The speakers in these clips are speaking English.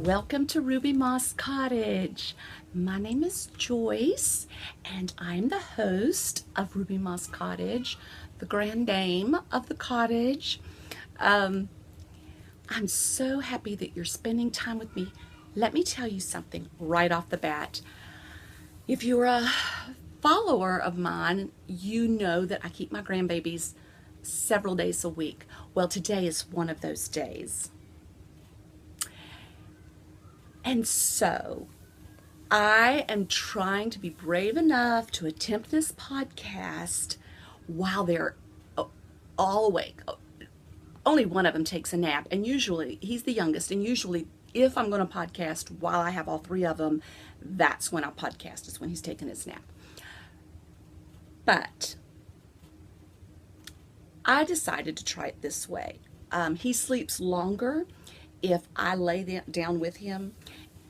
Welcome to Ruby Moss Cottage. My name is Joyce and I'm the host of Ruby Moss Cottage, the grand dame of the cottage. I'm so happy that you're spending time with me. Let me tell you something right off the bat. If you're a follower of mine, you know that I keep my grandbabies several days a week. Well, today is one of those days. And so I am trying to be brave enough to attempt this podcast while they're all awake. Only one of them takes a nap, and usually he's the youngest, and usually if I'm going to podcast while I have all three of them, that's when I'll podcast, is when he's taking his nap. But I decided to try it this way. He sleeps longer if I lay down with him,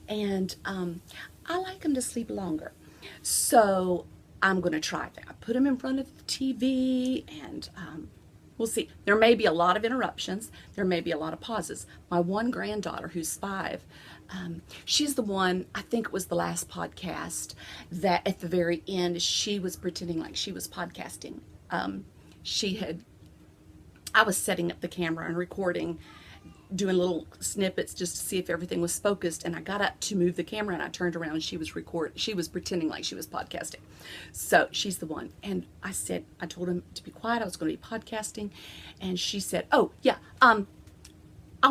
and I like him to sleep longer. So I'm going to try that. I put him in front of the TV, and we'll see. There may be a lot of interruptions. There may be a lot of pauses. My one granddaughter, who's 5, she's the one, I think it was the last podcast, that at the very end, she was pretending like she was podcasting. I was setting up the camera and recording, doing little snippets just to see if everything was focused, and I got up to move the camera and I turned around and she was pretending like she was podcasting. So she's the one. And I told him to be quiet. I was going to be podcasting, and she said, "Oh yeah, I'll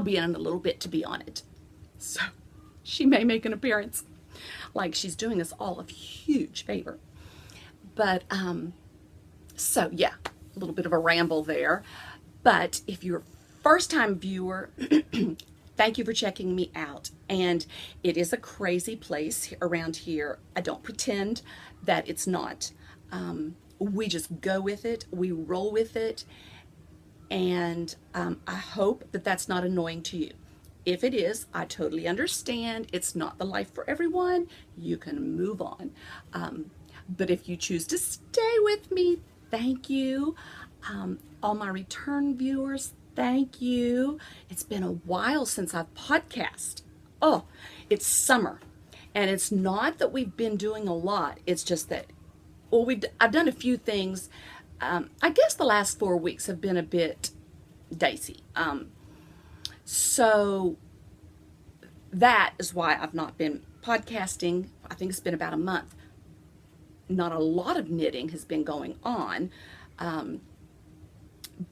be in a little bit to be on it." So she may make an appearance, like she's doing us all a huge favor. But so yeah, a little bit of a ramble there. But if you're a first-time viewer, thank you for checking me out. And it is a crazy place around here. I don't pretend that it's not. We just go with it. We roll with it. And I hope that that's not annoying to you. If it is, I totally understand. It's not the life for everyone. You can move on. But if you choose to stay with me, thank you. All my return viewers, thank you. It's been a while since I've podcast. Oh, it's summer. And it's not that we've been doing a lot. It's just that, well, I've done a few things. I guess the last 4 weeks have been a bit dicey. So that is why I've not been podcasting. I think it's been about a month. Not a lot of knitting has been going on.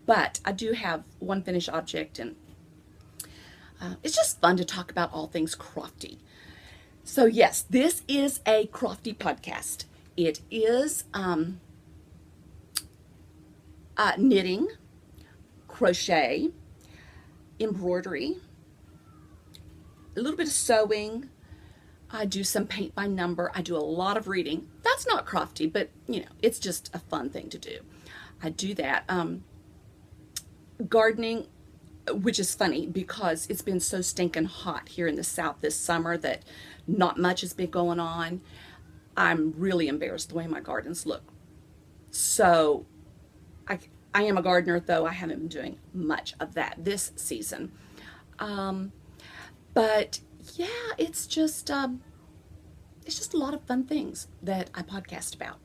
But I do have one finished object, and it's just fun to talk about all things crofty. So yes, this is a crofty podcast. It is knitting, crochet, embroidery, a little bit of sewing. I do some paint by number. I do a lot of reading. That's not crofty, but you know, it's just a fun thing to do. I do that. Gardening, which is funny because it's been so stinking hot here in the South this summer that not much has been going on. I'm really embarrassed the way my gardens look. So I am a gardener, though I haven't been doing much of that this season. But yeah, it's just a lot of fun things that I podcast about.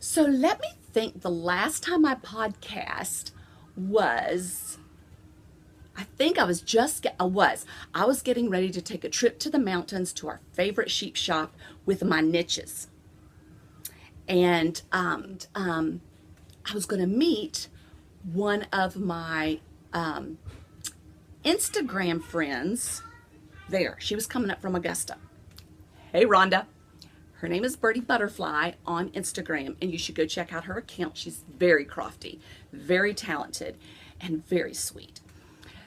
So let me think. The last time I podcast was, I was getting ready to take a trip to the mountains to our favorite sheep shop with my niches. And I was going to meet one of my Instagram friends there. She was coming up from Augusta. Hey, Rhonda. Her name is Birdie Butterfly on Instagram, and you should go check out her account. She's very crofty, very talented, and very sweet.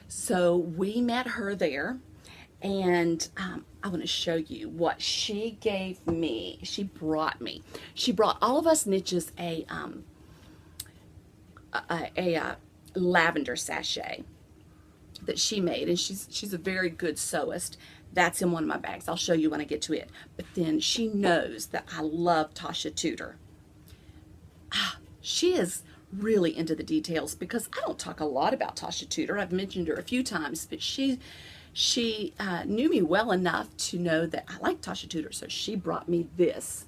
So we met her there, and I want to show you what she gave me. She brought all of us niches a lavender sachet that she made, and she's a very good sewist. That's in one of my bags. I'll show you when I get to it. But then she knows that I love Tasha Tudor. She is really into the details, because I don't talk a lot about Tasha Tudor. I've mentioned her a few times, but she knew me well enough to know that I like Tasha Tudor, so she brought me this,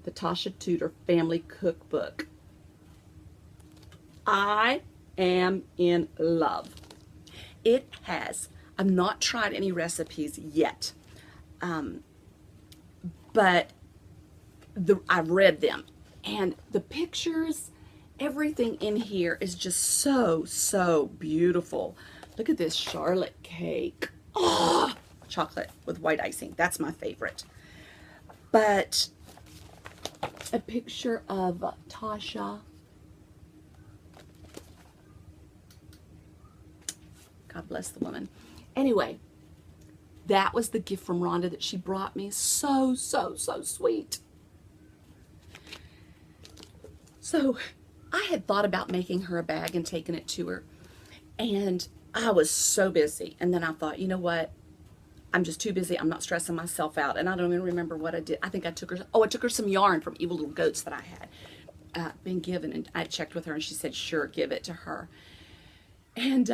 the Tasha Tudor Family Cookbook. I am in love. It has, I've not tried any recipes yet, but I've read them, and the pictures, everything in here is just so, so beautiful. Look at this Charlotte cake. Oh, chocolate with white icing. That's my favorite. But a picture of Tasha. God bless the woman. Anyway, that was the gift from Rhonda that she brought me. So, so, so sweet. So I had thought about making her a bag and taking it to her, and I was so busy. And then I thought, you know what? I'm just too busy. I'm not stressing myself out. And I don't even remember what I did. I think I took her, I took her some yarn from Evil Little Goats that I had been given. And I checked with her, and she said, sure, give it to her. And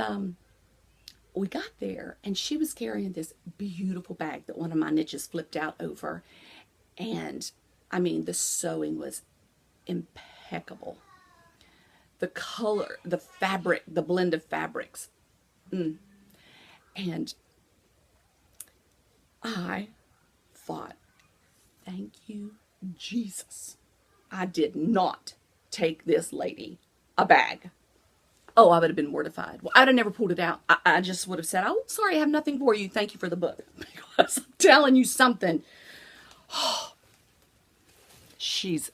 we got there, and she was carrying this beautiful bag that one of my niches flipped out over. And I mean, the sewing was impeccable. The color, the fabric, the blend of fabrics. And I thought, thank you, Jesus. I did not take this lady a bag. Oh, I would have been mortified. Well, I'd have never pulled it out. I just would have said, oh, sorry, I have nothing for you. Thank you for the book. Because I'm telling you something. Oh, she's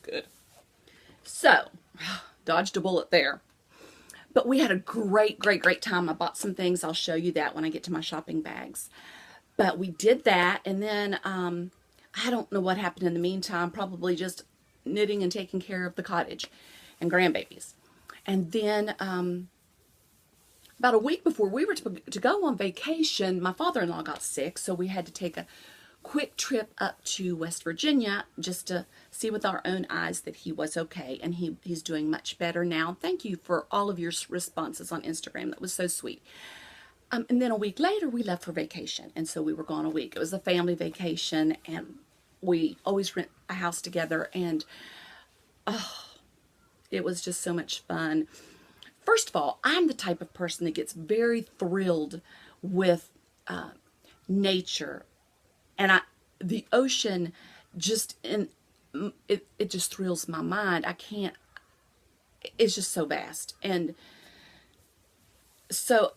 good. So, dodged a bullet there. But we had a great, great, great time. I bought some things. I'll show you that when I get to my shopping bags. But we did that, and then I don't know what happened in the meantime. Probably just knitting and taking care of the cottage and grandbabies. And then about a week before we were to go on vacation, my father-in-law got sick, so we had to take a quick trip up to West Virginia just to see with our own eyes that he was okay, and he's doing much better now. Thank you for all of your responses on Instagram. That was so sweet. And then a week later, we left for vacation, and so we were gone a week. It was a family vacation, and we always rent a house together, and it was just so much fun. First of all, I'm the type of person that gets very thrilled with nature, and the ocean just it just thrills my mind. I can't. It's just so vast, and so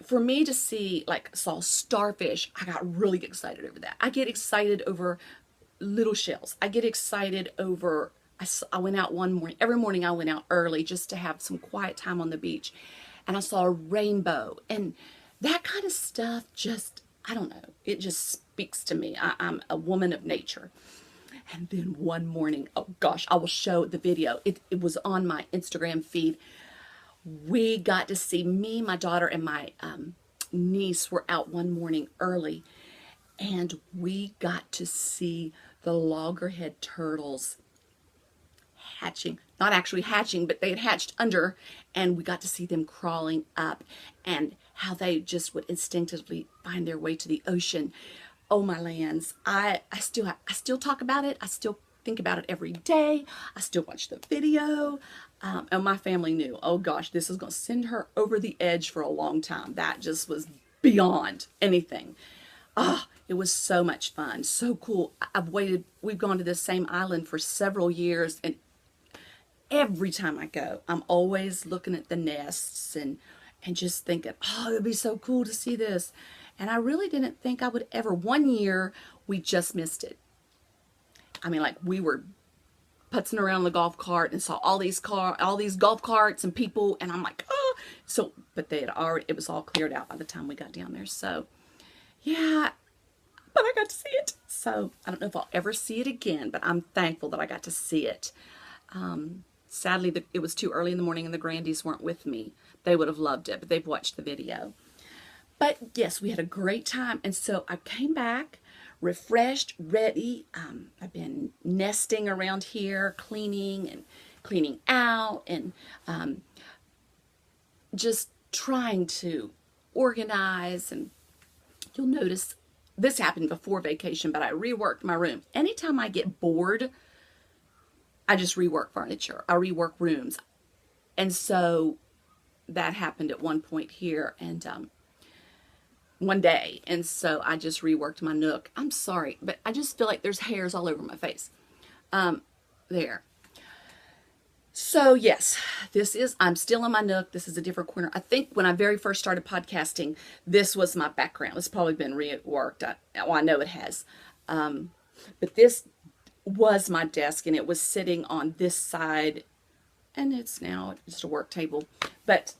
for me to see, like, saw starfish, I got really excited over that. I get excited over little shells. I get excited over. I went out one morning. Every morning I went out early just to have some quiet time on the beach, and I saw a rainbow, and that kind of stuff just, I don't know, it just speaks to me. I'm a woman of nature. And then one morning, oh gosh, I will show the video. It was on my Instagram feed. We got to see, me, my daughter, and my niece were out one morning early, and we got to see the loggerhead turtles hatching. Not actually hatching, but they had hatched under, and we got to see them crawling up, and how they just would instinctively find their way to the ocean. Oh my lands, I still talk about it. I still think about it every day. I still watch the video. And my family knew, oh gosh, this is going to send her over the edge for a long time. That just was beyond anything. It was so much fun, so cool. We've gone to this same island for several years, and every time I go, I'm always looking at the nests and just thinking, oh, it'd be so cool to see this. And I really didn't think I would ever. One year, we just missed it. I mean, like, we were putzing around the golf cart and saw all these golf carts and people, and I'm like, oh. So, but it was all cleared out by the time we got down there. So, yeah, but I got to see it. So, I don't know if I'll ever see it again, but I'm thankful that I got to see it. Sadly, it was too early in the morning and the Grandies weren't with me. They would have loved it, but they've watched the video. But yes, we had a great time. And so I came back refreshed, ready. I've been nesting around here, cleaning and cleaning out and just trying to organize. And you'll notice this happened before vacation, but I reworked my room. Anytime I get bored, I just rework furniture. I rework rooms. And so that happened at one point here and one day. And so I just reworked my nook. I'm sorry, but I just feel like there's hairs all over my face. There. So yes, I'm still in my nook. This is a different corner. I think when I very first started podcasting, this was my background. It's probably been reworked. I know it has. But this was my desk, and it was sitting on this side, and it's now just a work table. But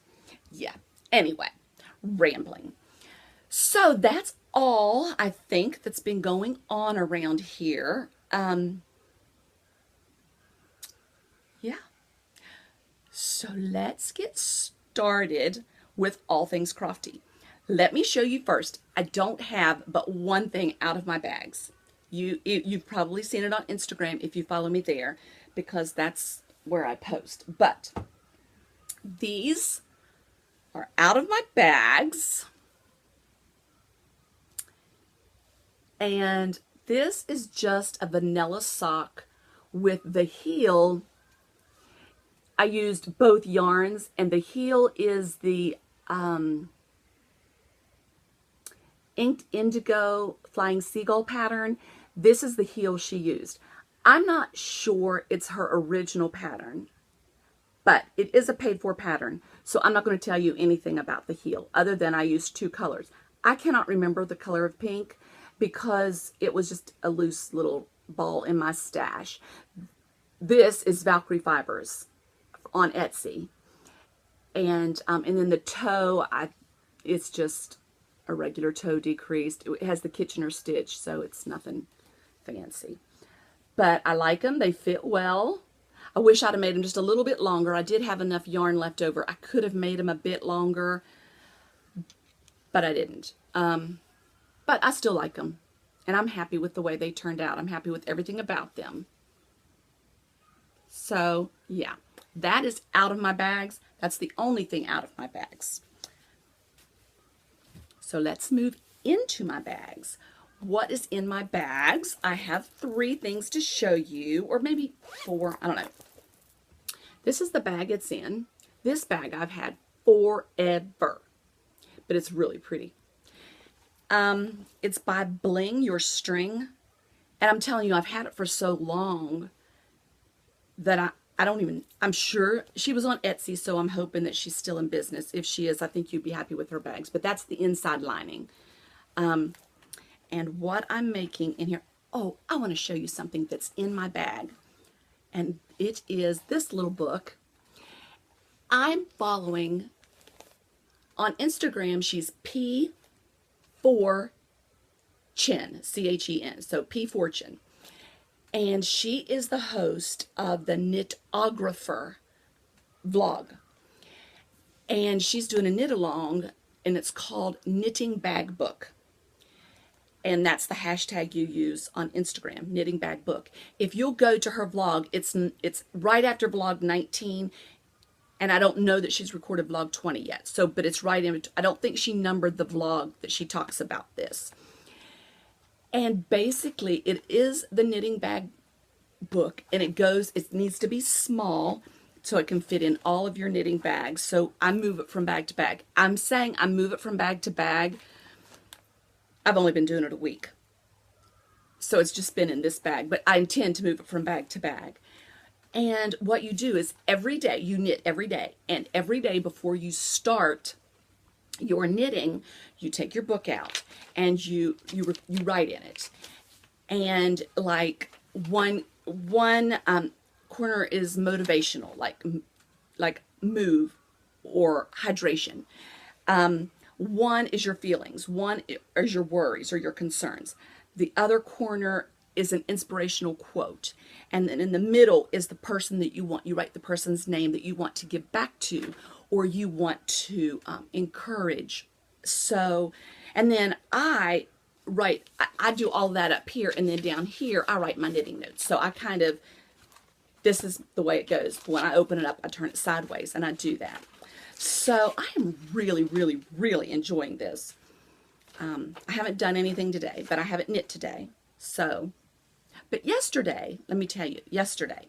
yeah, anyway, rambling. So that's all I think that's been going on around here. Yeah. So let's get started with all things crofty. Let me show you first. I don't have but one thing out of my bags. You've probably seen it on Instagram if you follow me there, because that's where I post. But these are out of my bags. And this is just a vanilla sock with the heel. I used both yarns, and the heel is the Inked Indigo Flying Seagull pattern. This is the heel she used. I'm not sure it's her original pattern, but it is a paid for pattern. So I'm not going to tell you anything about the heel other than I used two colors. I cannot remember the color of pink because it was just a loose little ball in my stash. This is Valkyrie Fibers on Etsy, and then the toe, it's just a regular toe decreased. It has the Kitchener stitch, so it's nothing fancy, but I like them. They fit well. I wish I'd have made them just a little bit longer. I did have enough yarn left over. I could have made them a bit longer, but I didn't. But I still like them, and I'm happy with the way they turned out. I'm happy with everything about them. So yeah, that is out of my bags. That's the only thing out of my bags. So let's move into my bags. What is in my bags? I have 3 things to show you, or maybe 4, I don't know. This is the bag it's in. This bag I've had forever, but it's really pretty. It's by Bling Your String, and I'm telling you, I've had it for so long that I'm sure she was on Etsy, so I'm hoping that she's still in business. If she is, I think you'd be happy with her bags. But that's the inside lining. And what I'm making in here, oh, I want to show you something that's in my bag. And it is this little book. I'm following on Instagram, she's P4Chin, C-H-E-N, so P Fortune. And she is the host of the Knitographer vlog. And she's doing a knit along, and it's called Knitting Bag Book. And that's the hashtag you use on Instagram, Knitting Bag Book. If you'll go to her vlog, it's right after vlog 19, and I don't know that she's recorded vlog 20 yet. So, but it's right in, I don't think she numbered the vlog that she talks about this. And basically, it is the knitting bag book, and it needs to be small so it can fit in all of your knitting bags. So I move it from bag to bag. I'm saying I move it from bag to bag. I've only been doing it a week, so it's just been in this bag, but I intend to move it from bag to bag. And what you do is every day, you knit every day, and every day before you start your knitting, you take your book out and you write in it. And like one corner is motivational, like move or hydration. One is your feelings. One is your worries or your concerns. The other corner is an inspirational quote. And then in the middle is the person that you want. You write the person's name that you want to give back to, or you want to encourage. So, and then I do all that up here, and then down here I write my knitting notes. So I kind of this is the way it goes. When I open it up, I turn it sideways, and I do that. So I am really, really, really enjoying this. I haven't done anything today, but I haven't knit today. So, but yesterday, let me tell you, yesterday,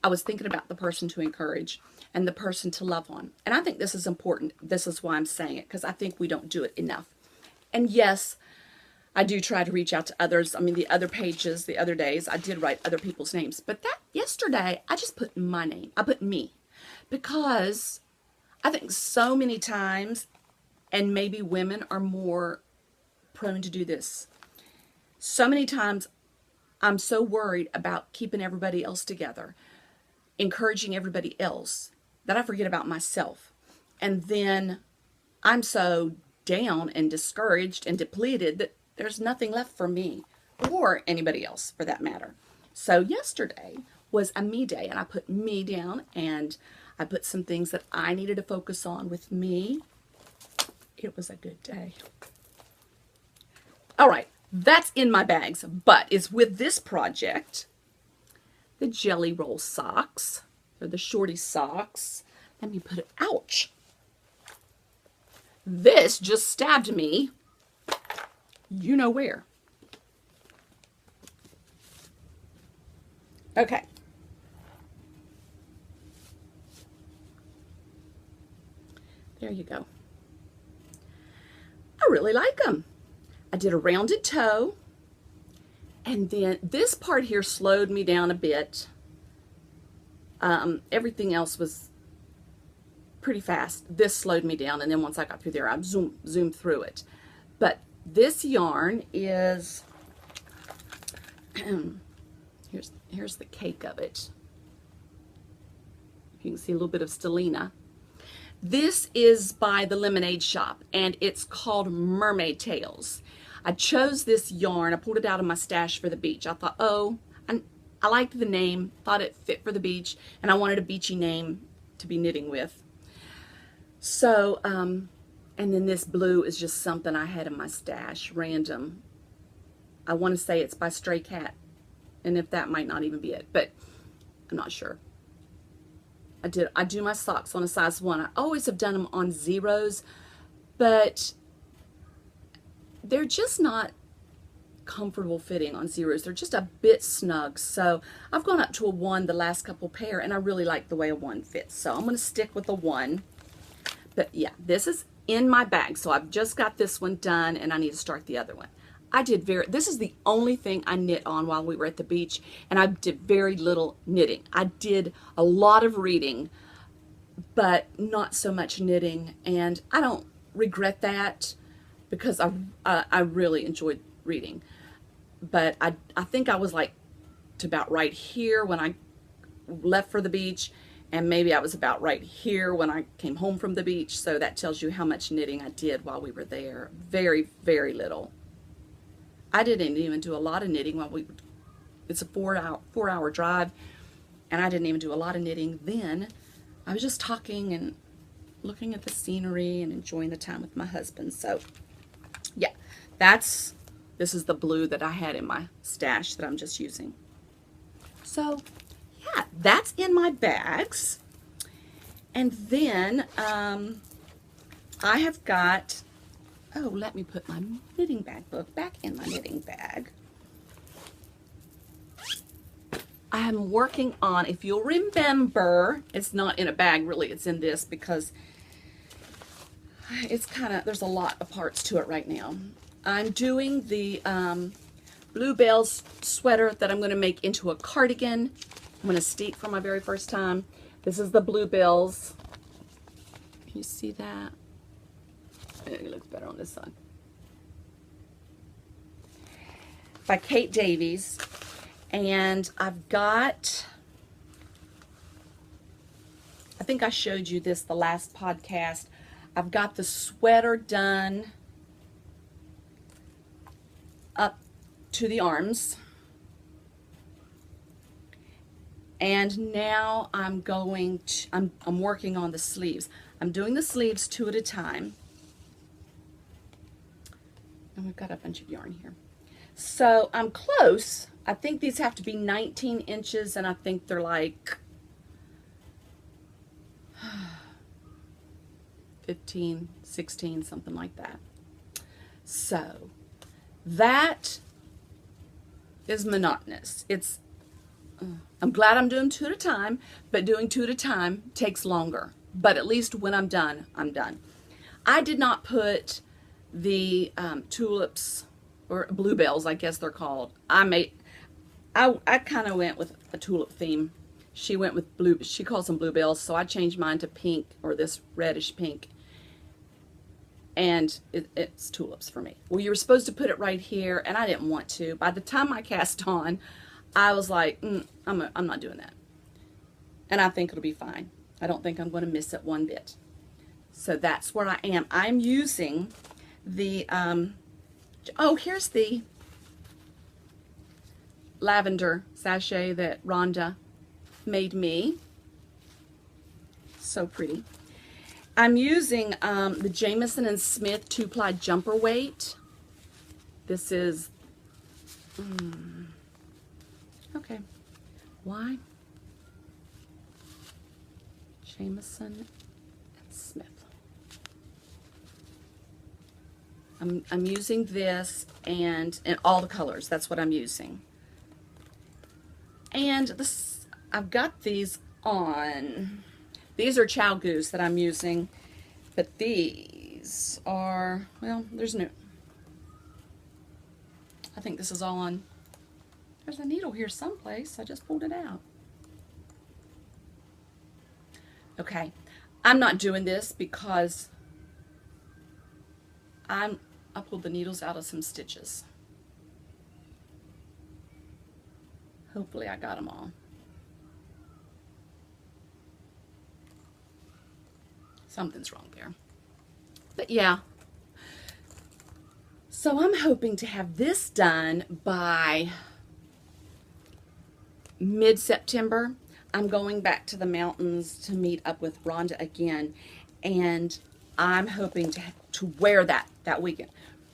I was thinking about the person to encourage and the person to love on. And I think this is important. This is why I'm saying it, because I think we don't do it enough. And yes, I do try to reach out to others. I mean, the other pages, the other days, I did write other people's names. But that yesterday, I just put my name. I put me. Because I think so many times, and maybe women are more prone to do this. So many times, I'm so worried about keeping everybody else together, encouraging everybody else, that I forget about myself. And then I'm so down and discouraged and depleted that there's nothing left for me or anybody else for that matter. So yesterday was a me day, and I put me down, and I put some things that I needed to focus on with me. It was a good day. All right, that's in my bags, but it's with this project, the Jelly Roll socks, or the shorty socks. Let me put it, ouch. This just stabbed me, you know where. Okay. There you go. I really like them. I did a rounded toe, and then this part here slowed me down a bit. Everything else was pretty fast. This slowed me down, and then once I got through there, I zoomed through it. But this yarn is, here's the cake of it. You can see a little bit of stellina. This is by the Lemonade Shop, and it's called Mermaid Tails. I chose this yarn. I pulled it out of my stash for the beach. I thought, oh, I liked the name, thought it fit for the beach, and I wanted a beachy name to be knitting with. So, and then this blue is just something I had in my stash, random. I want to say it's by Stray Cat, and if that might not even be it, but I'm not sure. I do my socks on a size 1. I always have done them on 0s, but they're just not comfortable fitting on 0s. They're just a bit snug. So I've gone up to a 1 the last couple pair, and I really like the way a 1 fits. So I'm going to stick with a 1. But yeah, this is in my bag. So I've just got this one done, and I need to start the other one. This is the only thing I knit on while we were at the beach, and I did very little knitting. I did a lot of reading, but not so much knitting, and I don't regret that because I really enjoyed reading. But I think I was like to about right here when I left for the beach, and maybe I was about right here when I came home from the beach, so that tells you how much knitting I did while we were there. Very, very little. I didn't even do a lot of knitting while it's a 4-hour drive, and I didn't even do a lot of knitting then. I was just talking and looking at the scenery and enjoying the time with my husband. So yeah, this is the blue that I had in my stash that I'm just using. So yeah, that's in my bags. And then I have got, oh, let me put my knitting bag book back in my knitting bag. I am working on, if you'll remember, it's not in a bag really, it's in this because it's kind of, there's a lot of parts to it right now. I'm doing the Bluebells sweater that I'm going to make into a cardigan. I'm going to steep for my very first time. This is the Bluebells. Can you see that? I think it looks better on this side. By Kate Davies. And I've got, I think I showed you this the last podcast. I've got the sweater done up to the arms. And now I'm going to, I'm working on the sleeves. I'm doing the sleeves 2 at a time. And we've got a bunch of yarn here. So I'm close. I think these have to be 19 inches, and I think they're like 15, 16, something like that. So that is monotonous. It's I'm glad I'm doing 2 at a time, but doing 2 at a time takes longer. But at least when I'm done, I'm done. I did not put the tulips, or bluebells, I guess they're called. I kind of went with a tulip theme. She went with blue. She calls them bluebells, so I changed mine to pink, or this reddish pink. And it's tulips for me. Well, you were supposed to put it right here, and I didn't want to. By the time I cast on, I was like, I'm not doing that. And I think it'll be fine. I don't think I'm going to miss it one bit. So that's where I am. I'm using the, oh, here's the lavender sachet that Rhonda made me. So pretty. I'm using the Jamieson and Smith 2-ply jumper weight. This is, okay, why? Jamieson and Smith. I'm using this and all the colors. That's what I'm using. And this, I've got these on. These are Chow Goose that I'm using, but these are, well, there's no, I think this is all on, there's a needle here someplace. I just pulled it out. Okay, I'm not doing this because I pulled the needles out of some stitches. Hopefully I got them all. Something's wrong there. But yeah. So I'm hoping to have this done by mid-September. I'm going back to the mountains to meet up with Rhonda again, and I'm hoping to wear that weekend.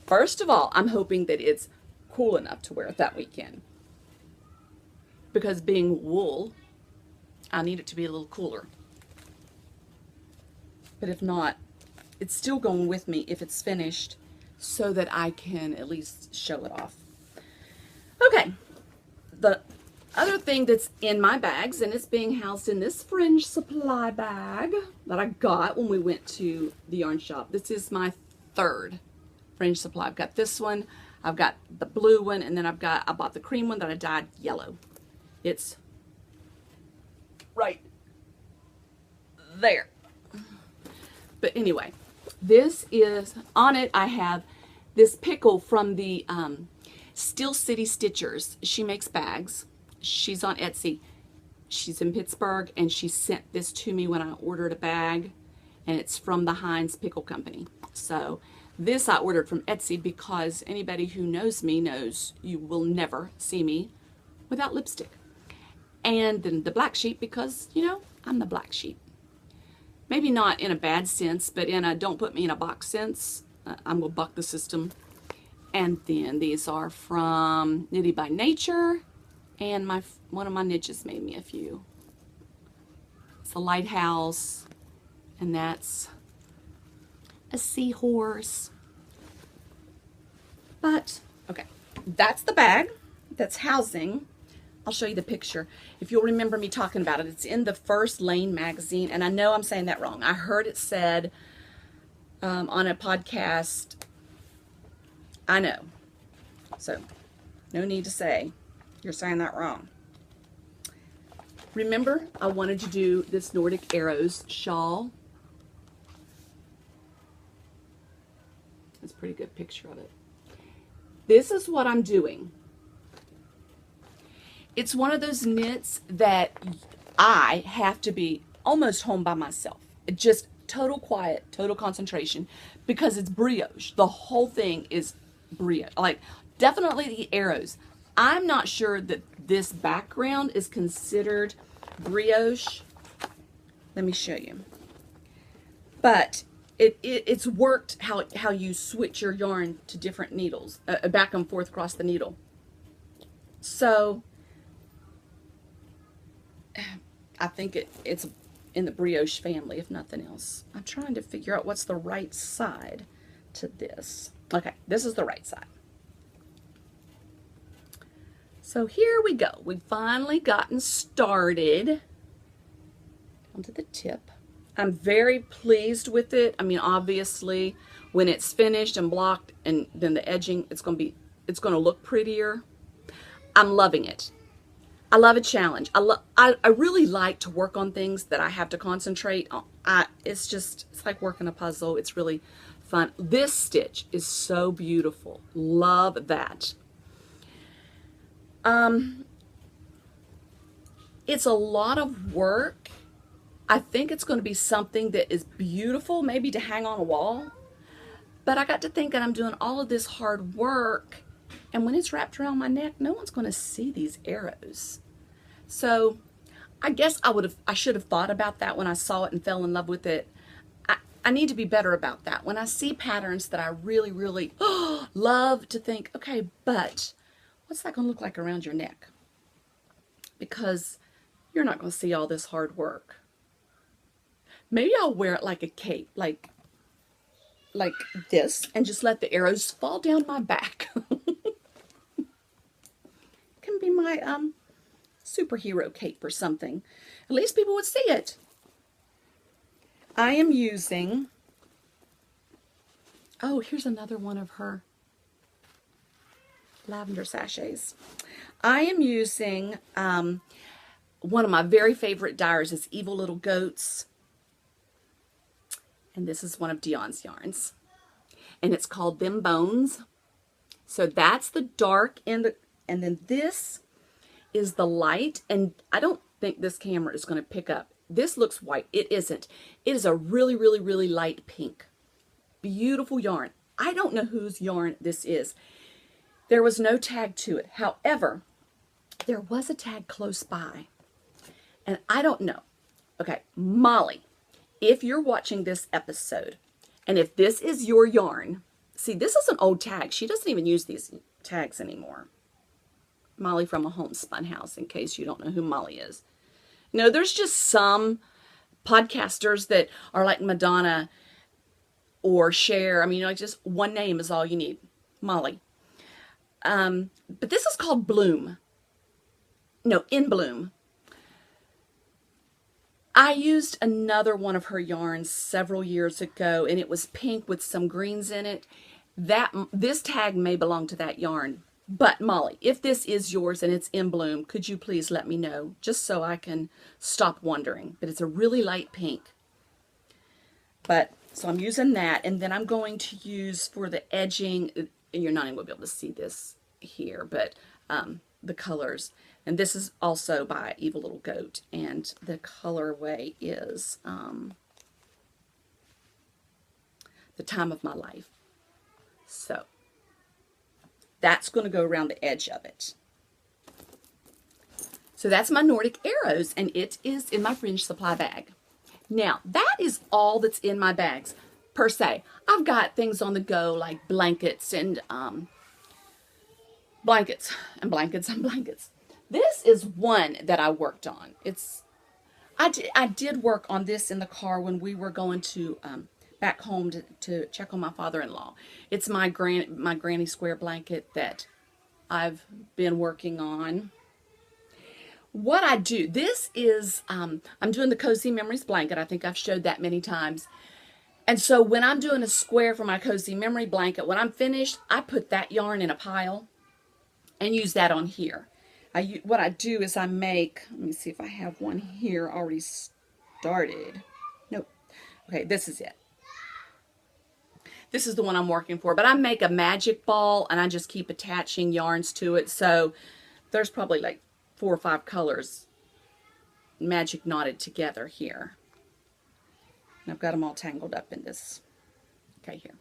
First of all, I'm hoping that it's cool enough to wear it that weekend, because being wool, I need it to be a little cooler. But if not, it's still going with me if it's finished, so that I can at least show it off. Okay, the other thing that's in my bags, and it's being housed in this fringe supply bag that I got when we went to the yarn shop. This is my 3rd fringe supply. I've got this one, I've got the blue one, and then I bought the cream one that I dyed yellow. It's right there. But anyway, this is, on it I have this pickle from the Steel City Stitchers. She makes bags. She's on Etsy. She's in Pittsburgh, and she sent this to me when I ordered a bag, and it's from the Heinz Pickle Company. So this I ordered from Etsy because anybody who knows me knows you will never see me without lipstick. And then the black sheep, because, you know, I'm the black sheep. Maybe not in a bad sense, but in a don't put me in a box sense. I'm going to buck the system. And then these are from Knitty by Nature, and one of my niches made me a few. It's a lighthouse, and that's a seahorse. But, okay, that's the bag that's housing. I'll show you the picture. If you'll remember me talking about it, it's in the first Laine magazine, and I know I'm saying that wrong. I heard it said on a podcast. I know. So, no need to say you're saying that wrong. Remember, I wanted to do this Nordic Arrows shawl. That's a pretty good picture of it. This is what I'm doing. It's one of those knits that I have to be almost home by myself. Just total quiet, total concentration, because it's brioche. The whole thing is brioche. Like, definitely the arrows. I'm not sure that this background is considered brioche. Let me show you. But it's worked how you switch your yarn to different needles, back and forth across the needle. So I think it's in the brioche family, if nothing else. I'm trying to figure out what's the right side to this. Okay, this is the right side. So here we go. We've finally gotten started. Down to the tip. I'm very pleased with it. I mean, obviously, when it's finished and blocked and then the edging, it's going to look prettier. I'm loving it. I love a challenge. I really like to work on things that I have to concentrate on. It's like working a puzzle. It's really fun. This stitch is so beautiful. Love that. It's a lot of work. I think it's going to be something that is beautiful, maybe to hang on a wall. But I got to thinking, I'm doing all of this hard work, and when it's wrapped around my neck, no one's going to see these arrows. So I guess I should have thought about that when I saw it and fell in love with it. I need to be better about that. When I see patterns that I really, really love, to think, okay, but what's that going to look like around your neck? Because you're not going to see all this hard work. Maybe I'll wear it like a cape, like this, and just let the arrows fall down my back. Can be my superhero cape or something. At least people would see it. I am using, oh, here's another one of her lavender sachets. I am using one of my very favorite dyers. Is Evil Little Goats. And this is one of Dion's yarns. And it's called Them Bones. So that's the dark and then this is the light. And I don't think this camera is going to pick up. This looks white. It isn't. It is a really, really, really light pink. Beautiful yarn. I don't know whose yarn this is. There was no tag to it. However, there was a tag close by. And I don't know. Okay, Molly, if you're watching this episode, and if this is your yarn, see, this is an old tag. She doesn't even use these tags anymore. Molly from a homespun house, in case you don't know who Molly is. You know, there's just some podcasters that are like Madonna or Cher. I mean, like, just one name is all you need. Molly. But this is called Bloom. No, In Bloom. I used another one of her yarns several years ago, and it was pink with some greens in it. This tag may belong to that yarn. But Molly, if this is yours and it's In Bloom, could you please let me know, just so I can stop wondering. But it's a really light pink. But so I'm using that, and then I'm going to use for the edging, and you're not even going to be able to see this here, but the colors. And this is also by Evil Little Goat, and the colorway is The Time of My Life. So that's going to go around the edge of it. So that's my Nordic arrows, and it is in my fringe supply bag. Now, that is all that's in my bags, per se. I've got things on the go, like blankets and blankets. This is one that I worked on. I did work on this in the car when we were going to back home to check on my father-in-law. It's my granny square blanket that I've been working on. What I do, this is, I'm doing the Cozy Memories blanket. I think I've showed that many times. And so when I'm doing a square for my Cozy Memory blanket, when I'm finished, I put that yarn in a pile and use that on here. What I do is I make, let me see if I have one here already started. Nope. Okay, this is it. This is the one I'm working for. But I make a magic ball, and I just keep attaching yarns to it. So there's probably like 4 or 5 colors magic knotted together here. And I've got them all tangled up in this. Okay, here.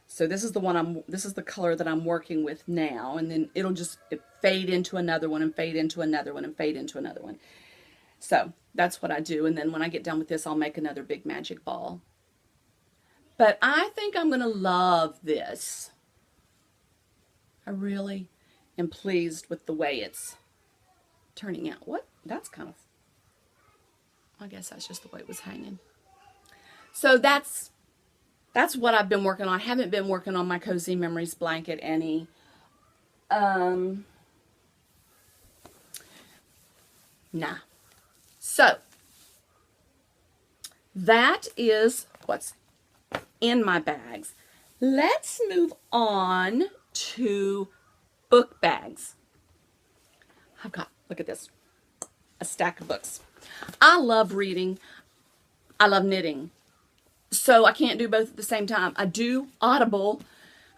So this is the one this is the color that I'm working with now, and then it'll just fade into another one and fade into another one and fade into another one. So that's what I do, and then when I get done with this, I'll make another big magic ball. But I think I'm going to love this. I really am pleased with the way it's turning out. What? That's kind of... I guess that's just the way it was hanging. So that's what I've been working on. I haven't been working on my Cozy Memories blanket any. Nah. So that is what's in my bags. Let's move on to book bags. I've got, look at this, a stack of books. I love reading. I love knitting. So I can't do both at the same time. I do Audible.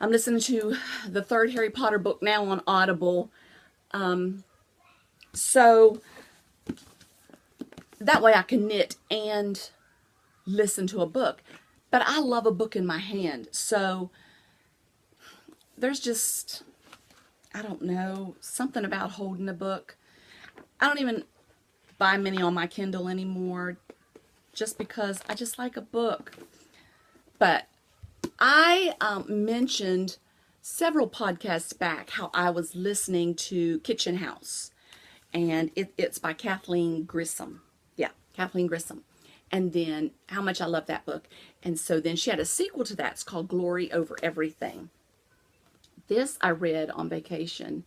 I'm listening to the third Harry Potter book now on Audible. So that way I can knit and listen to a book. But I love a book in my hand. So there's just, I don't know, something about holding a book. I don't even buy many on my Kindle anymore just because I just like a book. But I mentioned several podcasts back how I was listening to Kitchen House. And it's by Kathleen Grissom. Yeah, Kathleen Grissom. And then how much I love that book. And so then she had a sequel to that. It's called Glory Over Everything. This I read on vacation.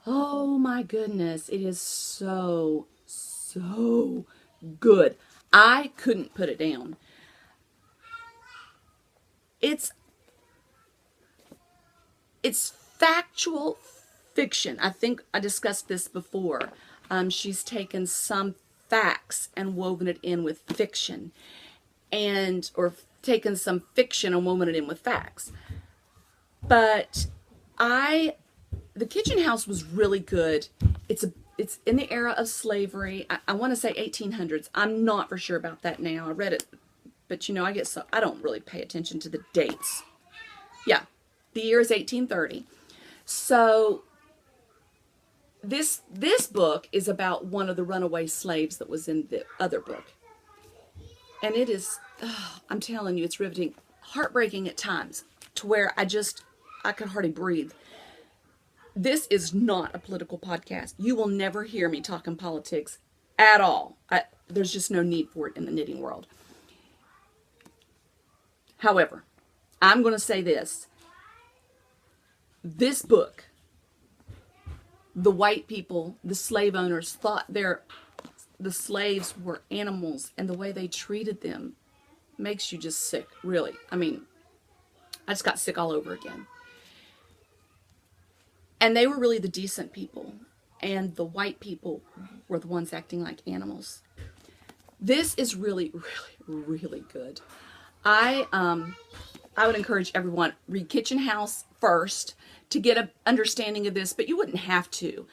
Oh my goodness. It is so, so good. I couldn't put it down. It's factual fiction. I think I discussed this before. She's taken some facts and woven it in with fiction, or taken some fiction and woven it in with facts. But the Kitchen House was really good. It's in the era of slavery. I want to say 1800s. I'm not for sure about that now. I read it, but you know, I don't really pay attention to the dates. Yeah, the year is 1830. So this book is about one of the runaway slaves that was in the other book. And it is, I'm telling you, it's riveting, heartbreaking at times, to where I could hardly breathe. This is not a political podcast. You will never hear me talking politics at all. There's just no need for it in the knitting world. However, I'm going to say this. This book, the white people, the slave owners, thought the slaves were animals, and the way they treated them makes you just sick, really. I mean, I just got sick all over again. And they were really the decent people, and the white people were the ones acting like animals. This is really, really, really good. I would encourage everyone, read Kitchen House first to get an understanding of this, but you wouldn't have to.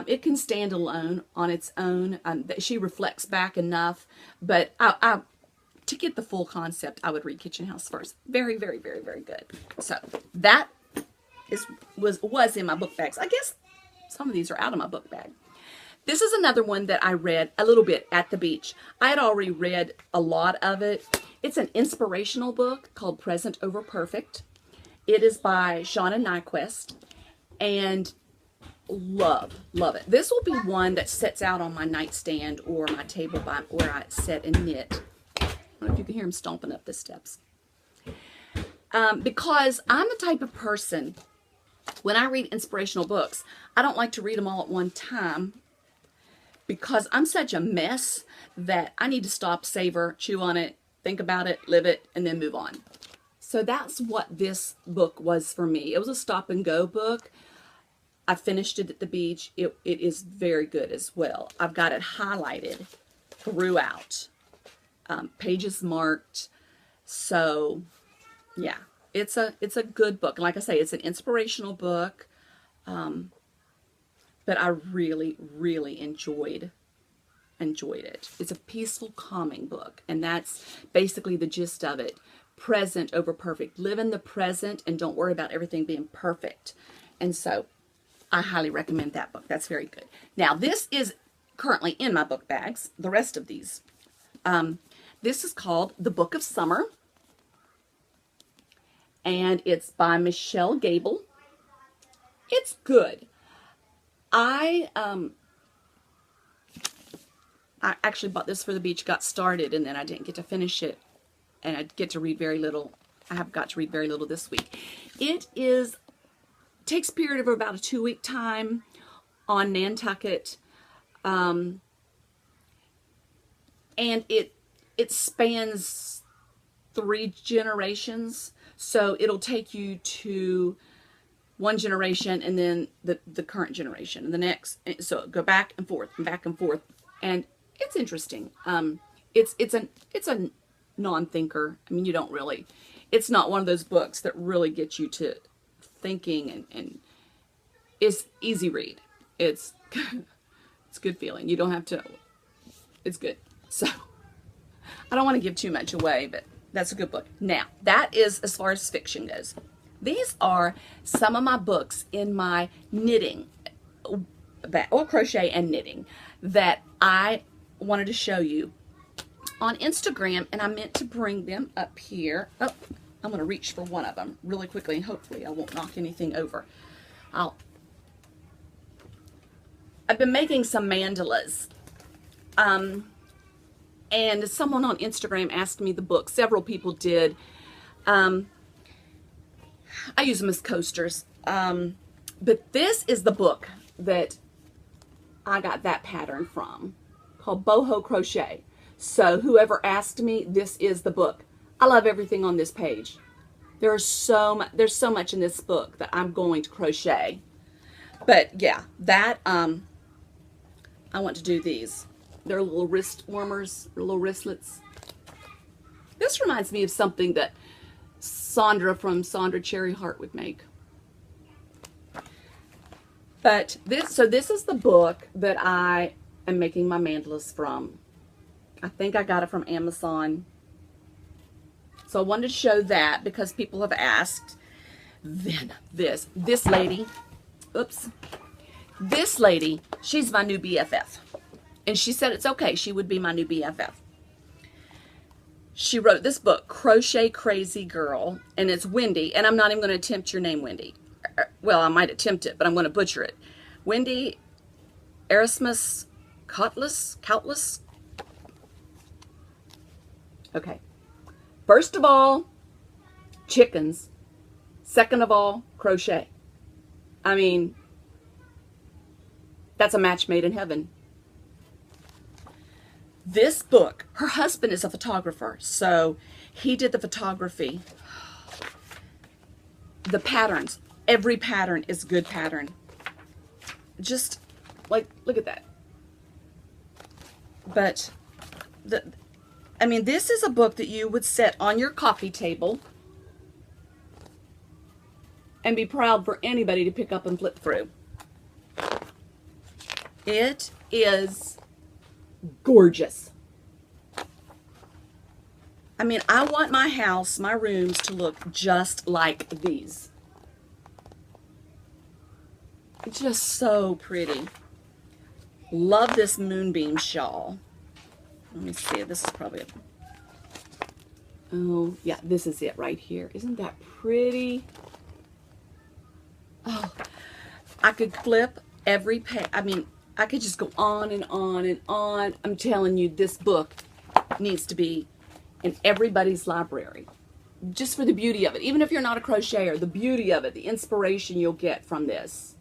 It can stand alone on its own. She reflects back enough, but to get the full concept, I would read Kitchen House first. Very, very, very, very good. So that was in my book bags. I guess some of these are out of my book bag. This is another one that I read a little bit at the beach. I had already read a lot of it. It's an inspirational book called Present Over Perfect. It is by Shauna Nyquist, and love it. This will be one that sits out on my nightstand or my table where I sit and knit. I don't know if you can hear him stomping up the steps. Because I'm the type of person, when I read inspirational books, I don't like to read them all at one time, because I'm such a mess that I need to stop, savor, chew on it, think about it, live it, and then move on. So that's what this book was for me. It was a stop and go book. I finished it at the beach. It is very good as well. I've got it highlighted throughout. Pages marked. So yeah, it's a good book. And like I say, it's an inspirational book. But I really, really enjoyed it. It's a peaceful, calming book. And that's basically the gist of it. Present over perfect. Live in the present and don't worry about everything being perfect. And so I highly recommend that book. That's very good. Now, this is currently in my book bags, the rest of these. This is called The Book of Summer. And it's by Michelle Gable. It's good. I actually bought this for the beach, got started, and then I didn't get to finish it. And I get to read very little. I have got to read very little this week. Takes a period of about a 2-week time on Nantucket. And it spans 3 generations. So it'll take you to one generation and then the current generation and the next. So go back and forth and back and forth. And it's interesting. It's a non-thinker. I mean, it's not one of those books that really get you to thinking, and it's easy read. It's good feeling. You don't have to, it's good. So I don't want to give too much away, but that's a good book. Now, that is as far as fiction goes. These are some of my books in my knitting, or crochet and knitting, that I wanted to show you on Instagram, and I meant to bring them up here. Oh, I'm going to reach for one of them really quickly, and hopefully I won't knock anything over. I've been making some mandalas, and someone on Instagram asked me the book. Several people did. I use them as coasters, but this is the book that I got that pattern from, called Boho Crochet. So whoever asked me, this is the book. I love everything on this page. There's so much in this book that I'm going to crochet. But yeah, that I want to do these. They're little wrist warmers, little wristlets. This reminds me of something that Sandra from Sandra Cherry Heart would make. But this is the book that I am making my mandalas from. I think I got it from Amazon. So I wanted to show that because people have asked. Then this lady, oops, this lady, she's my new BFF. And she said it's okay, she would be my new BFF. She wrote this book, Crochet Crazy Girl, and it's Wendy, and I'm not even going to attempt your name, Wendy. Well, I might attempt it, but I'm going to butcher it. Wendy Erasmus Countless. Okay. First of all, chickens. Second of all, crochet. I mean, that's a match made in heaven. This book, her husband is a photographer, so he did the photography. The patterns, every pattern is good pattern. Just like, look at that. But I mean, this is a book that you would set on your coffee table and be proud for anybody to pick up and flip through. It is gorgeous. I mean, I want my house, my rooms to look just like these. It's just so pretty. Love this moonbeam shawl. Let me see. This is probably it. Oh, yeah, this is it right here. Isn't that pretty? Oh, I could flip every page. I mean, I could just go on and on and on. I'm telling you, this book needs to be in everybody's library. Just for the beauty of it. Even if you're not a crocheter, the beauty of it, the inspiration you'll get from this.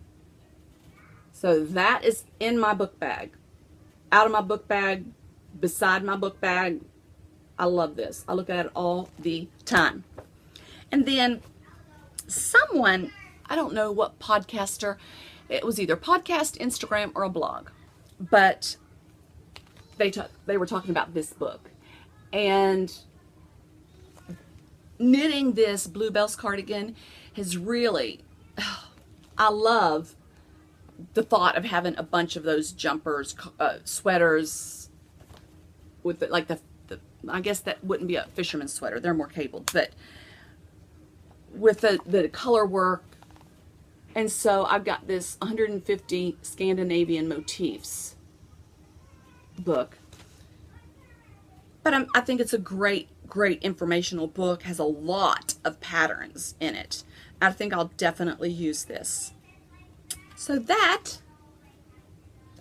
So that is in my book bag. Out of my book bag, beside my book bag. I love this. I look at it all the time. And then someone, I don't know what podcaster, it was either podcast, Instagram, or a blog, but they were talking about this book. And knitting this Bluebells cardigan has really, I love the thought of having a bunch of those jumpers, sweaters, with the, like the I guess that wouldn't be a fisherman's sweater. They're more cabled, but with the color work. And so I've got this 150 Scandinavian Motifs book. But I think it's a great informational book. Has a lot of patterns in it. I think I'll definitely use this. So that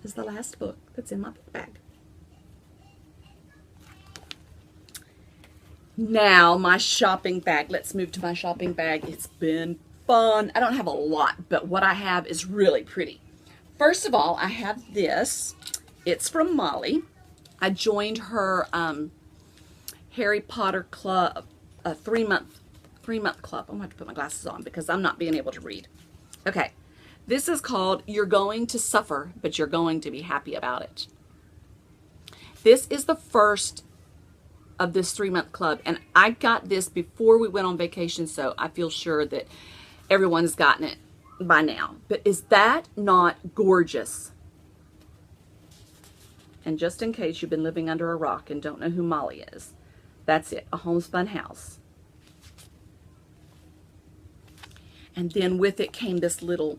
is the last book that's in my book bag. Now, my shopping bag. Let's move to my shopping bag. It's been fun. I don't have a lot, but what I have is really pretty. First of all, I have this. It's from Molly. I joined her Harry Potter club, a three-month club. I'm going to have to put my glasses on because I'm not being able to read. Okay, this is called You're Going to Suffer, but You're Going to Be Happy About It. This is the first of this 3-month club, and I got this before we went on vacation, so I feel sure that everyone's gotten it by now. But is that not gorgeous? And just in case you've been living under a rock and don't know who Molly is, that's it, a homespun house. And then with it came this little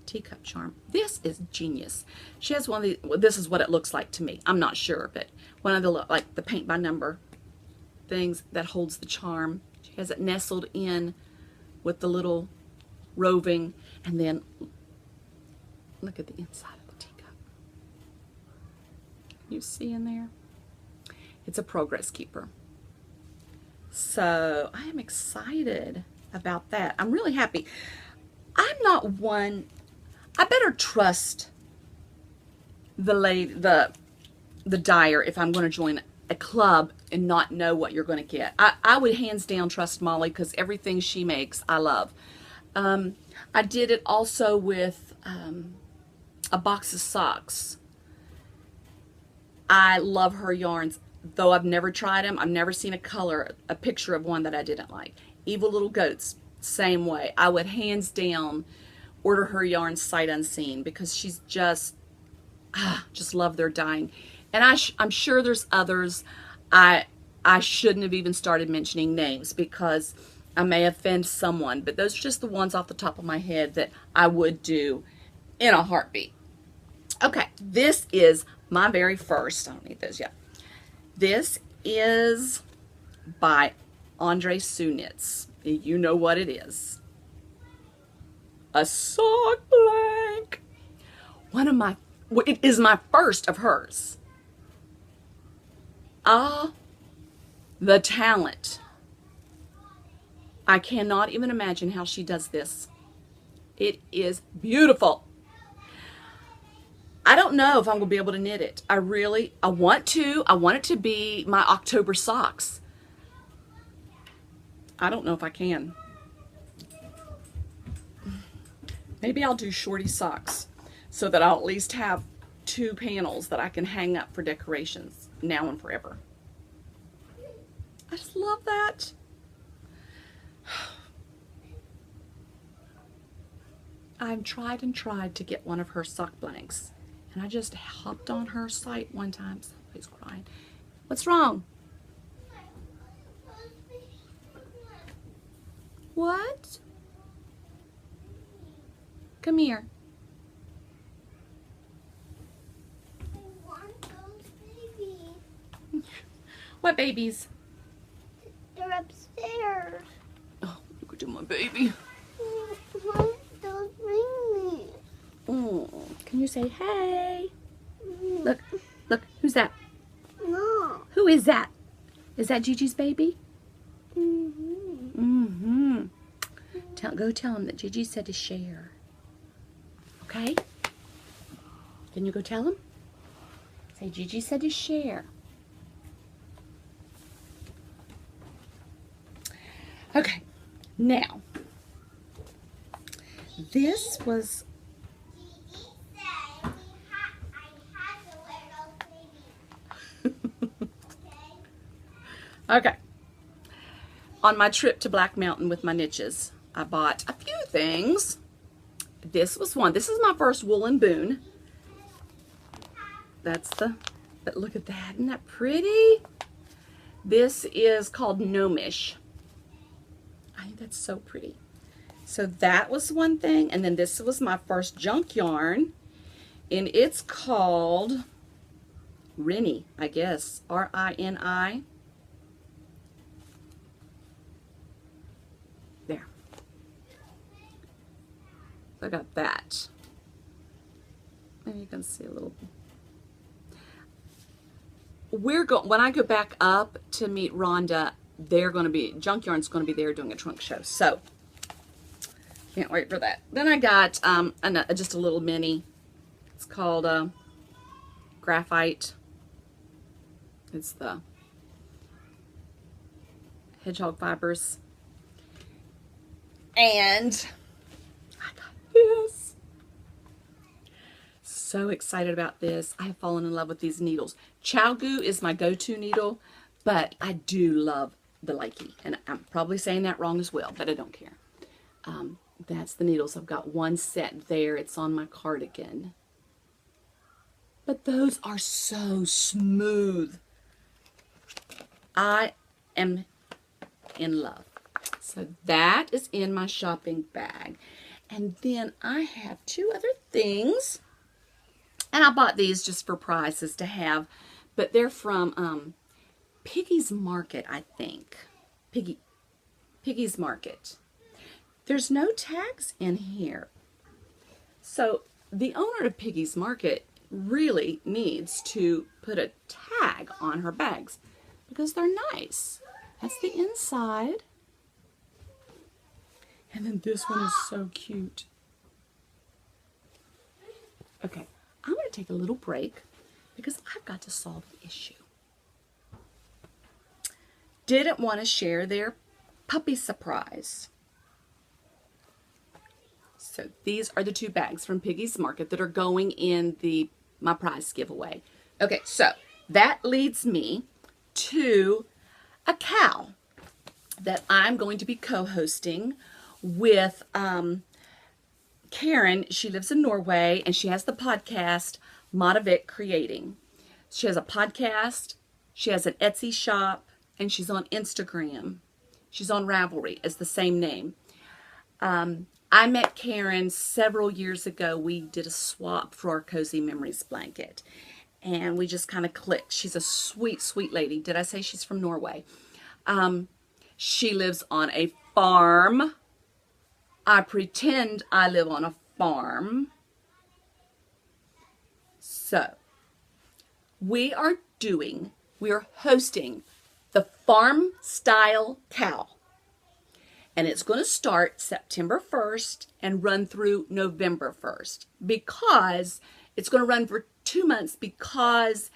teacup charm. This is genius. She has one of these, well, this is what it looks like to me. I'm not sure, but one of the, like the paint by number things that holds the charm. She has it nestled in with the little roving, and then look at the inside of the teacup. You see in there? It's a progress keeper. So I am excited about that. I'm really happy. I'm not one, I better trust the lady, the dyer if I'm going to join a club and not know what you're going to get. I would hands down trust Molly because everything she makes I love. I did it also with a box of socks. I love her yarns, though I've never tried them. I've never seen a picture of one that I didn't like. Evil Little Goats, same way. I would hands down order her yarns sight unseen because she's just love their dyeing. And I'm sure there's others. I shouldn't have even started mentioning names because I may offend someone, but those are just the ones off the top of my head that I would do in a heartbeat. Okay, this is my very first. I don't need those yet. This is by Andre Sunitz. You know what it is. A sock blank. It is my first of hers. Ah, the talent. I cannot even imagine how she does this. It is beautiful. I don't know if I'm going to be able to knit it. I want to. I want it to be my October socks. I don't know if I can. Maybe I'll do shorty socks so that I'll at least have 2 panels that I can hang up for decorations now and forever. I just love that. I've tried and tried to get one of her sock blanks. And I just hopped on her site one time. Somebody's crying. What's wrong? What? Come here. I want those babies. What babies? They're upstairs. Oh, look at my baby. I want those babies. Oh, can you say hey? Look, who's that? No. Who is that? Is that Gigi's baby? Mm-hmm. Go tell him that Gigi said to share. Okay? Can you go tell him? Say Gigi said to share. Okay, now, this was... Okay. On my trip to Black Mountain with my niches, I bought a few things. This was one. This is my first Woolen Boon. But look at that. Isn't that pretty? This is called Gnomish. I think that's so pretty. So that was one thing. And then this was my first junk yarn. And it's called Rini, I guess. R-I-N-I. There. Look at that. Maybe you can see a little. when I go back up to meet Rhonda, Junk Yarn's going to be there doing a trunk show. So can't wait for that. Then I got just a little mini. It's called Graphite. It's the Hedgehog Fibers. And I got this. So excited about this. I have fallen in love with these needles. Chalgu is my go-to needle, but I do love the Likey. And I'm probably saying that wrong as well, but I don't care. That's the needles. I've got one set there. It's on my cardigan. But those are so smooth. I am in love. So that is in my shopping bag. And then I have two other things. And I bought these just for prizes to have. But they're from Piggy's Market, I think. Piggy's Market. There's no tags in here. So the owner of Piggy's Market really needs to put a tag on her bags because they're nice. That's the inside. And then this one is so cute. Okay, I'm going to take a little break because I've got to solve an issue. Didn't want to share their puppy surprise. So these are the two bags from Piggy's Market that are going in my prize giveaway. Okay, so that leads me to a cow that I'm going to be co-hosting with Karen. She lives in Norway and she has the podcast Motivate Creating. She has a podcast, she has an Etsy shop, and she's on Instagram. She's on Ravelry as the same name. I met Karen several years ago. We did a swap for our Cozy Memories blanket. And we just kind of clicked. She's a sweet, sweet lady. Did I say she's from Norway? She lives on a farm. I pretend I live on a farm. So, we are hosting the Farm Style Cow. And it's going to start September 1st and run through November 1st because it's going to run for 2 months because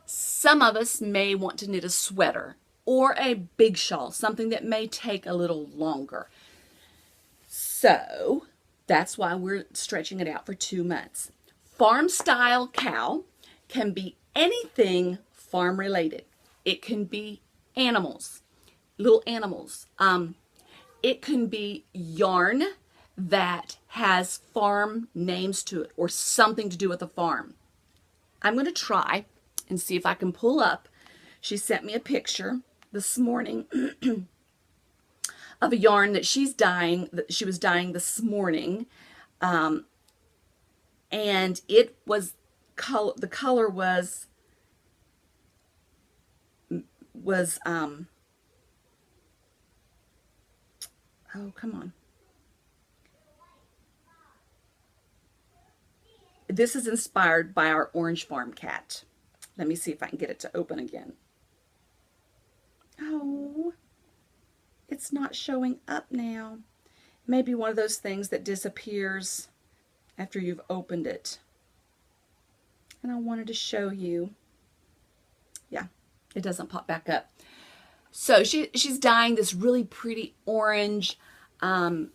some of us may want to knit a sweater or a big shawl, something that may take a little longer. So that's why we're stretching it out for 2 months. Farm Style Cow can be anything farm related. It can be animals, little animals. It can be yarn that has farm names to it or something to do with a farm. I'm going to try and see if I can pull up. She sent me a picture this morning of a yarn that she was dyeing this morning. And it was, the color was oh, come on. This is inspired by our orange farm cat. Let me see if I can get it to open again. Oh, it's not showing up now. Maybe one of those things that disappears after you've opened it. And I wanted to show you. Yeah, it doesn't pop back up. So she's dyeing this really pretty orange that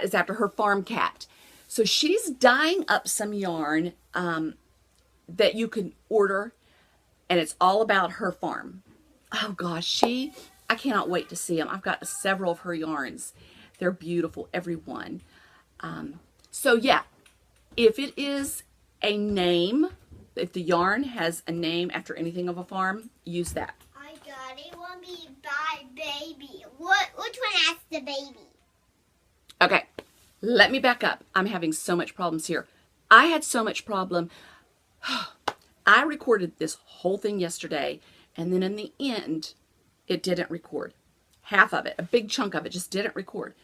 is after her farm cat. So she's dyeing up some yarn that you can order, and it's all about her farm. Oh gosh, I cannot wait to see them. I've got several of her yarns. They're beautiful, every one. So yeah, if it is a name, if the yarn has a name after anything of a farm, use that. I got it. One be by baby. Which one has the baby? Okay, let me back up. I'm having so much problems here. I had so much problem. I recorded this whole thing yesterday, and then in the end, it didn't record. Half of it, a big chunk of it, just didn't record,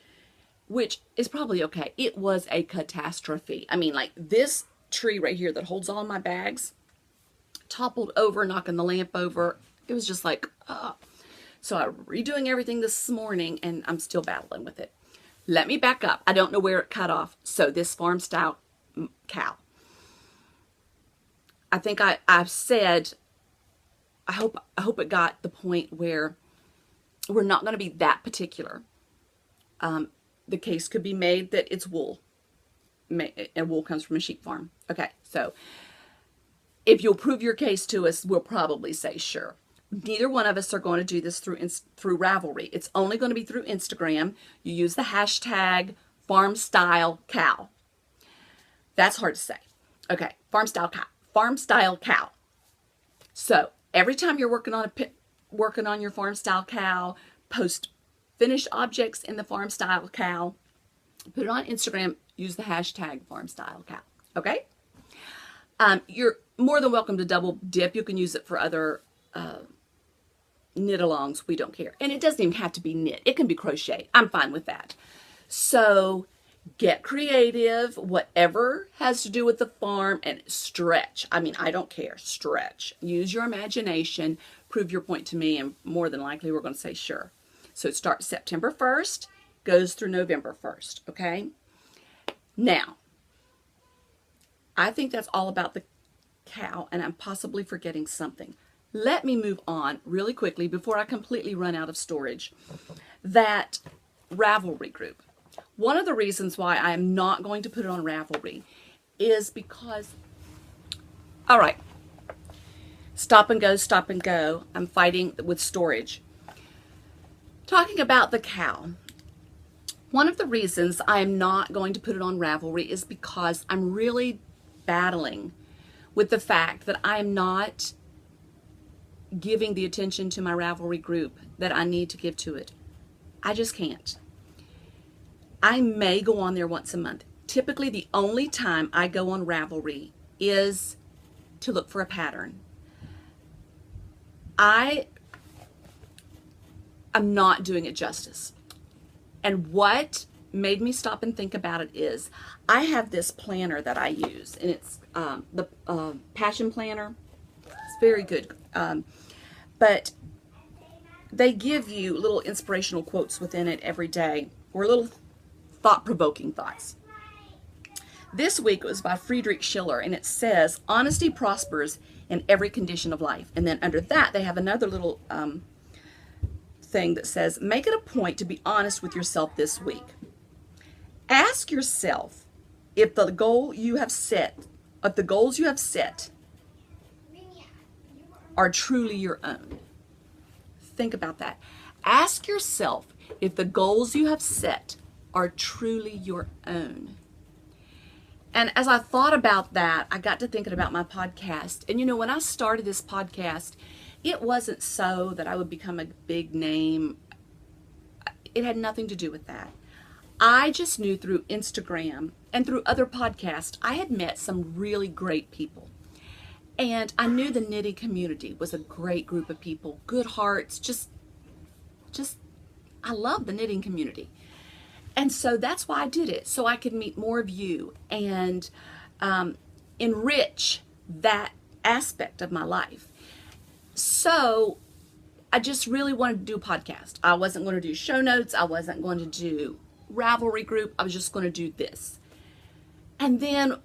which is probably okay. It was a catastrophe. I mean, like this tree right here that holds all my bags toppled over, knocking the lamp over. It was just like, So I'm redoing everything this morning, and I'm still battling with it. Let me back up. I don't know where it cut off. So this farm style cow. I think I've said, I hope it got the point where we're not going to be that particular. The case could be made that it's wool, and wool comes from a sheep farm. Okay, so if you'll prove your case to us, we'll probably say sure. Neither one of us are going to do this through Ravelry. It's only going to be through Instagram. You use the hashtag #FarmStyleCow. That's hard to say. Okay, farm style cow. Every time you're working on your farm style cow, post finished objects in the farm style cow, put it on Instagram, use the hashtag farm style cow. Okay? You're more than welcome to double dip. You can use it for other knit alongs. We don't care. And it doesn't even have to be knit. It can be crochet. I'm fine with that. So get creative, whatever has to do with the farm, and stretch. I mean, I don't care. Stretch. Use your imagination. Prove your point to me, and more than likely we're going to say sure. So it starts September 1st, goes through November 1st, okay? Now, I think that's all about the cow, and I'm possibly forgetting something. Let me move on really quickly before I completely run out of storage. That Ravelry group. One of the reasons why I am not going to put it on Ravelry is because, all right, stop and go. I'm fighting with storage. Talking about the cow. One of the reasons I am not going to put it on Ravelry is because I'm really battling with the fact that I am not giving the attention to my Ravelry group that I need to give to it. I just can't. I may go on there once a month. Typically, the only time I go on Ravelry is to look for a pattern. I'm not doing it justice. And what made me stop and think about it is I have this planner that I use, and it's the Passion Planner. It's very good. But they give you little inspirational quotes within it every day, or little thought-provoking thoughts. This week it was by Friedrich Schiller, and it says, "Honesty prospers in every condition of life." And then under that, they have another little thing that says, "Make it a point to be honest with yourself this week. Ask yourself if the goals you have set are truly your own." Think about that. Ask yourself if the goals you have set are truly your own. And as I thought about that, I got to thinking about my podcast. And you know, when I started this podcast, it wasn't so that I would become a big name. It had nothing to do with that. I just knew through Instagram and through other podcasts, I had met some really great people. And I knew the knitting community was a great group of people, good hearts, just I love the knitting community. And so that's why I did it, so I could meet more of you and enrich that aspect of my life. So I just really wanted to do a podcast. I wasn't going to do show notes. I wasn't going to do Ravelry group. I was just going to do this. And then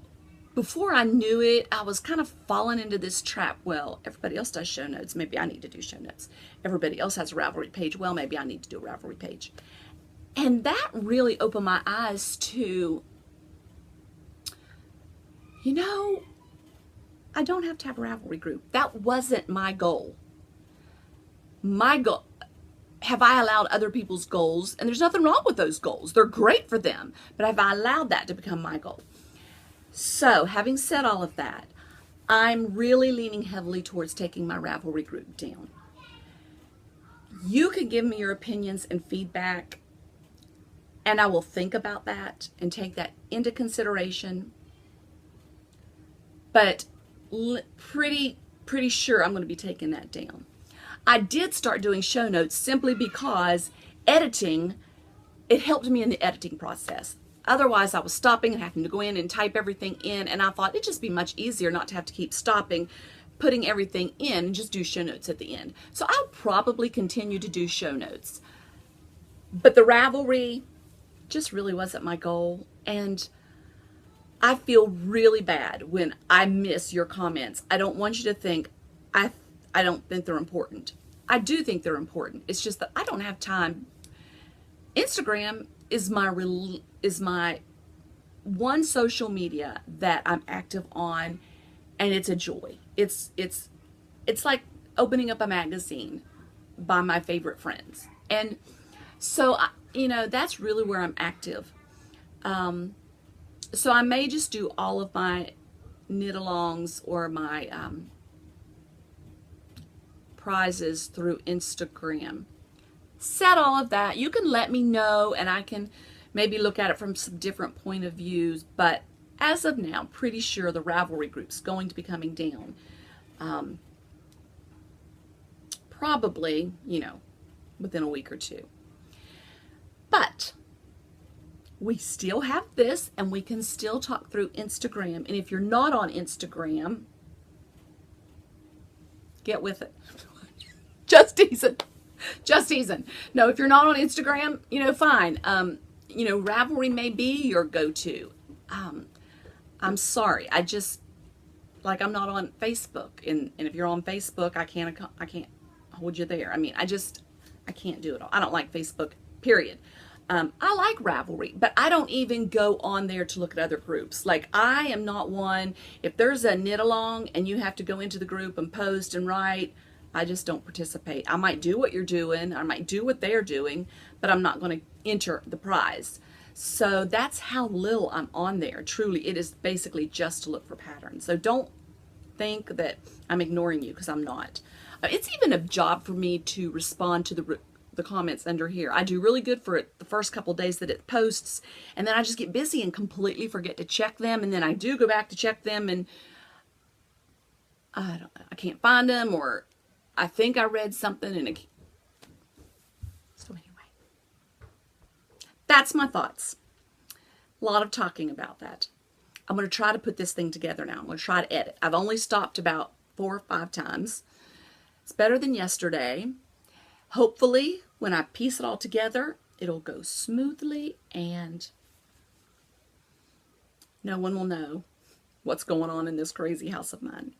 before I knew it, I was kind of falling into this trap. Well, everybody else does show notes. Maybe I need to do show notes. Everybody else has a Ravelry page. Well, maybe I need to do a Ravelry page. And that really opened my eyes to, you know, I don't have to have a Ravelry group. That wasn't my goal. My goal, have I allowed other people's goals? And there's nothing wrong with those goals. They're great for them. But have I allowed that to become my goal? So, having said all of that, I'm really leaning heavily towards taking my Ravelry group down. You can give me your opinions and feedback, and I will think about that and take that into consideration. But pretty sure I'm going to be taking that down. I did start doing show notes simply because editing, it helped me in the editing process. Otherwise, I was stopping and having to go in and type everything in, and I thought it'd just be much easier not to have to keep stopping, putting everything in and just do show notes at the end. So I'll probably continue to do show notes. But the Ravelry just really wasn't my goal. And I feel really bad when I miss your comments. I don't want you to think I don't think they're important. I do think they're important. It's just that I don't have time. Instagram is my one social media that I'm active on, and it's a joy. It's like opening up a magazine by my favorite friends. And so, that's really where I'm active. So I may just do all of my knit-alongs or my prizes through Instagram. Said all of that. You can let me know, and I can maybe look at it from some different point of views. But as of now, I'm pretty sure the Ravelry group's going to be coming down. Probably, within a week or two. But we still have this, and we can still talk through Instagram. And if you're not on Instagram, get with it. Just teasing. Just teasing. No, if you're not on Instagram, fine. Ravelry may be your go-to. I'm sorry. I'm not on Facebook. And if you're on Facebook, I can't hold you there. I can't do it all. I don't like Facebook, period. I like Ravelry, but I don't even go on there to look at other groups. Like, I am not one, if there's a knit along and you have to go into the group and post and write, I just don't participate. I might do what you're doing, I might do what they're doing, but I'm not going to enter the prize. So that's how little I'm on there. Truly, it is basically just to look for patterns. So don't think that I'm ignoring you, because I'm not. It's even a job for me to respond to the comments under here. I do really good for it the first couple days that it posts, and then I just get busy and completely forget to check them, and then I do go back to check them, and I can't find them, or I think I read something and so anyway, that's my thoughts. A lot of talking about that. I'm going to try to put this thing together now. I'm going to try to edit. I've only stopped about 4 or 5 times. It's better than yesterday. Hopefully, when I piece it all together, it'll go smoothly and no one will know what's going on in this crazy house of mine.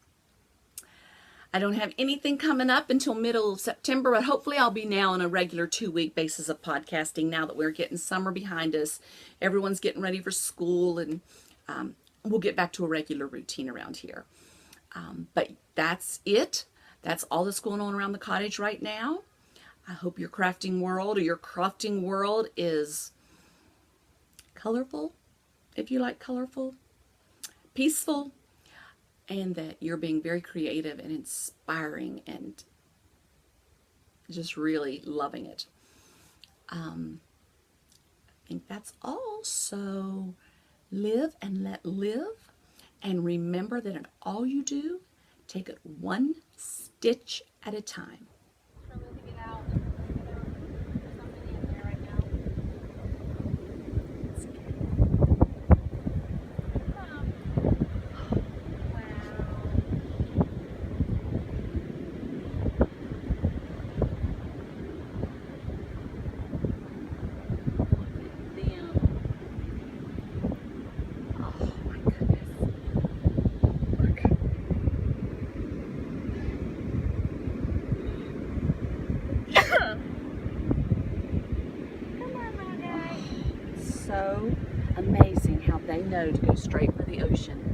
I don't have anything coming up until middle of September, but hopefully I'll be now on a regular 2-week basis of podcasting now that we're getting summer behind us. Everyone's getting ready for school, and we'll get back to a regular routine around here. But that's it. That's all that's going on around the cottage right now. I hope your crafting world or your crofting world is colorful, if you like colorful, peaceful, and that you're being very creative and inspiring and just really loving it. I think that's all. So live and let live. And remember that in all you do, take it one stitch at a time. So amazing how they know to go straight for the ocean.